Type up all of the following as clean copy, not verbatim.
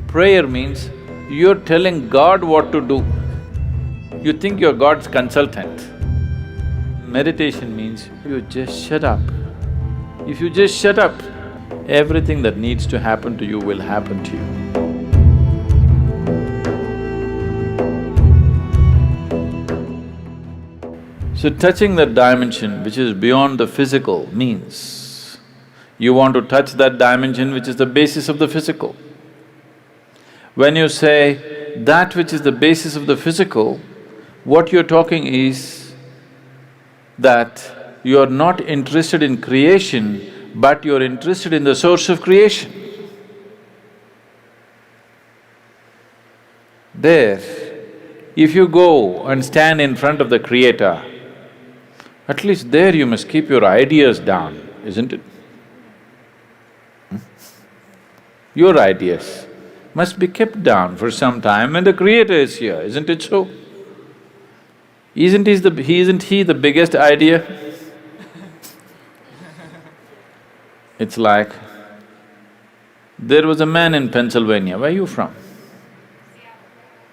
Prayer means you're telling God what to do. You think you're God's consultant. Meditation means you just shut up. If you just shut up, everything that needs to happen to you will happen to you. So touching that dimension which is beyond the physical means you want to touch that dimension which is the basis of the physical. When you say that which is the basis of the physical, what you're talking is that you're not interested in creation, but you're interested in the source of creation. There, if you go and stand in front of the Creator, at least there you must keep your ideas down, isn't it? Your ideas must be kept down for some time when the Creator is here, isn't it so? Isn't he the biggest idea? It's like, there was a man in Pennsylvania, where are you from?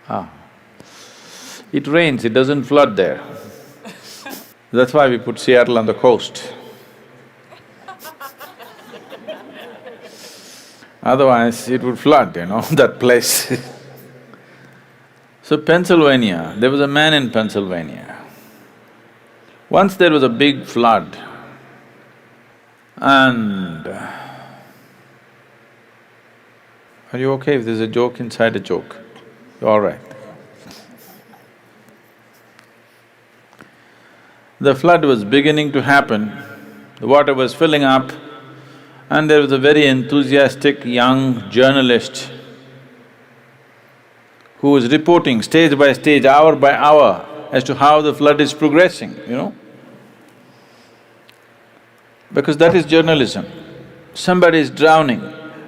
Ah. It rains, it doesn't flood there. That's why we put Seattle on the coast. Otherwise, it would flood, that place. So Pennsylvania, there was a man in Pennsylvania. Once there was a big flood and… Are you okay if there's a joke inside a joke? You're all right. The flood was beginning to happen, the water was filling up, and there was a very enthusiastic young journalist who was reporting stage by stage, hour by hour as to how the flood is progressing, Because that is journalism. Somebody is drowning,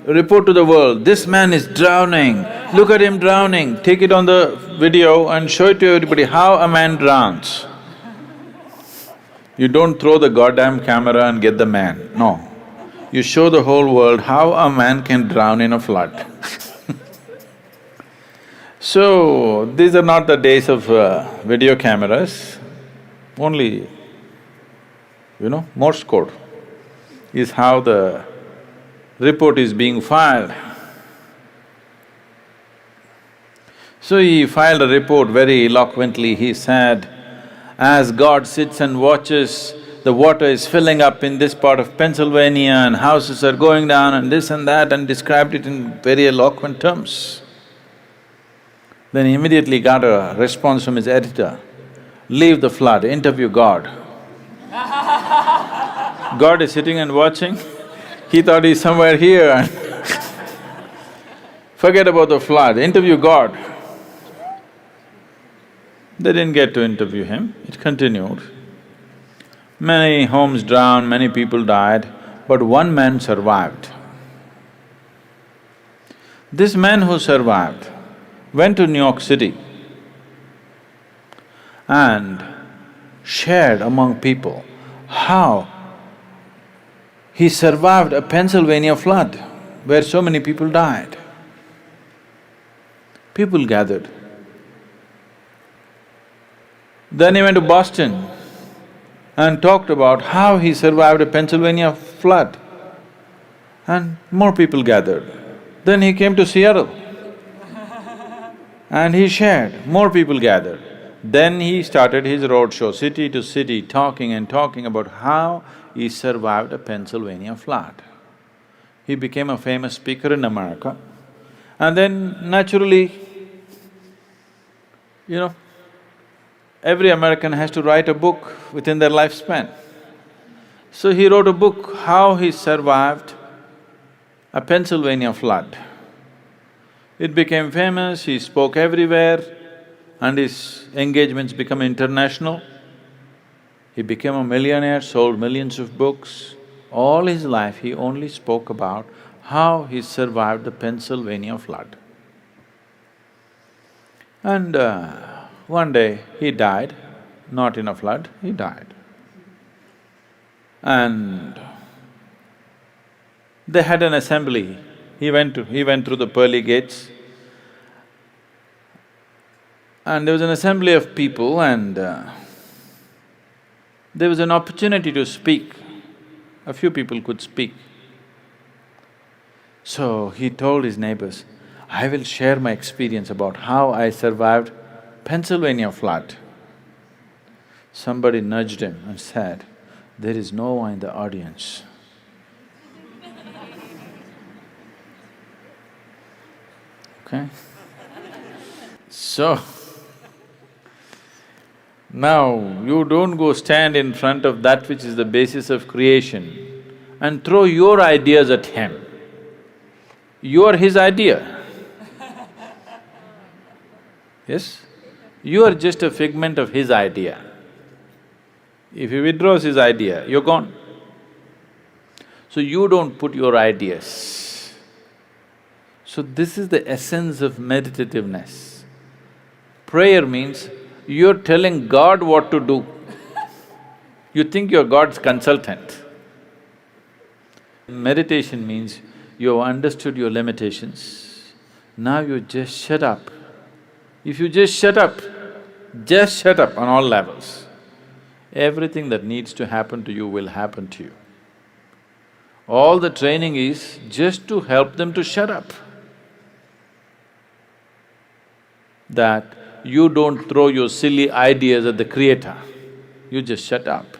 report to the world, this man is drowning, look at him drowning, take it on the video and show it to everybody how a man drowns. You don't throw the goddamn camera and get the man, no. You show the whole world how a man can drown in a flood. So, these are not the days of video cameras, only, Morse code is how the report is being filed. So he filed a report very eloquently, he said, as God sits and watches, the water is filling up in this part of Pennsylvania and houses are going down and this and that, and described it in very eloquent terms. Then he immediately got a response from his editor, leave the flood, interview God. God is sitting and watching, he thought he's somewhere here and forget about the flood, interview God. They didn't get to interview him, it continued. Many homes drowned, many people died, but one man survived. This man who survived went to New York City and shared among people how he survived a Pennsylvania flood where so many people died. People gathered. Then he went to Boston and talked about how he survived a Pennsylvania flood, and more people gathered. Then he came to Seattle and he shared, more people gathered. Then he started his roadshow, city to city, talking and talking about how he survived a Pennsylvania flood. He became a famous speaker in America, and then naturally, every American has to write a book within their lifespan. So he wrote a book, how he survived a Pennsylvania flood. It became famous, he spoke everywhere, and his engagements became international. He became a millionaire, sold millions of books. All his life he only spoke about how he survived the Pennsylvania flood. And one day he died, not in a flood, he died. And they had an assembly. He went through the pearly gates And there was an assembly of people and there was an opportunity to speak. A few people could speak. So he told his neighbors, I will share my experience about how I survived Pennsylvania flood. Somebody nudged him and said, there is no one in the audience. Okay? So, now you don't go stand in front of that which is the basis of creation and throw your ideas at him. You are his idea. Yes? You are just a figment of his idea. If he withdraws his idea, you're gone. So you don't put your ideas. So this is the essence of meditativeness. Prayer means you're telling God what to do. You think you're God's consultant. Meditation means you have understood your limitations, now you just shut up. If you just shut up on all levels, everything that needs to happen to you will happen to you. All the training is just to help them to shut up. That you don't throw your silly ideas at the Creator, you just shut up.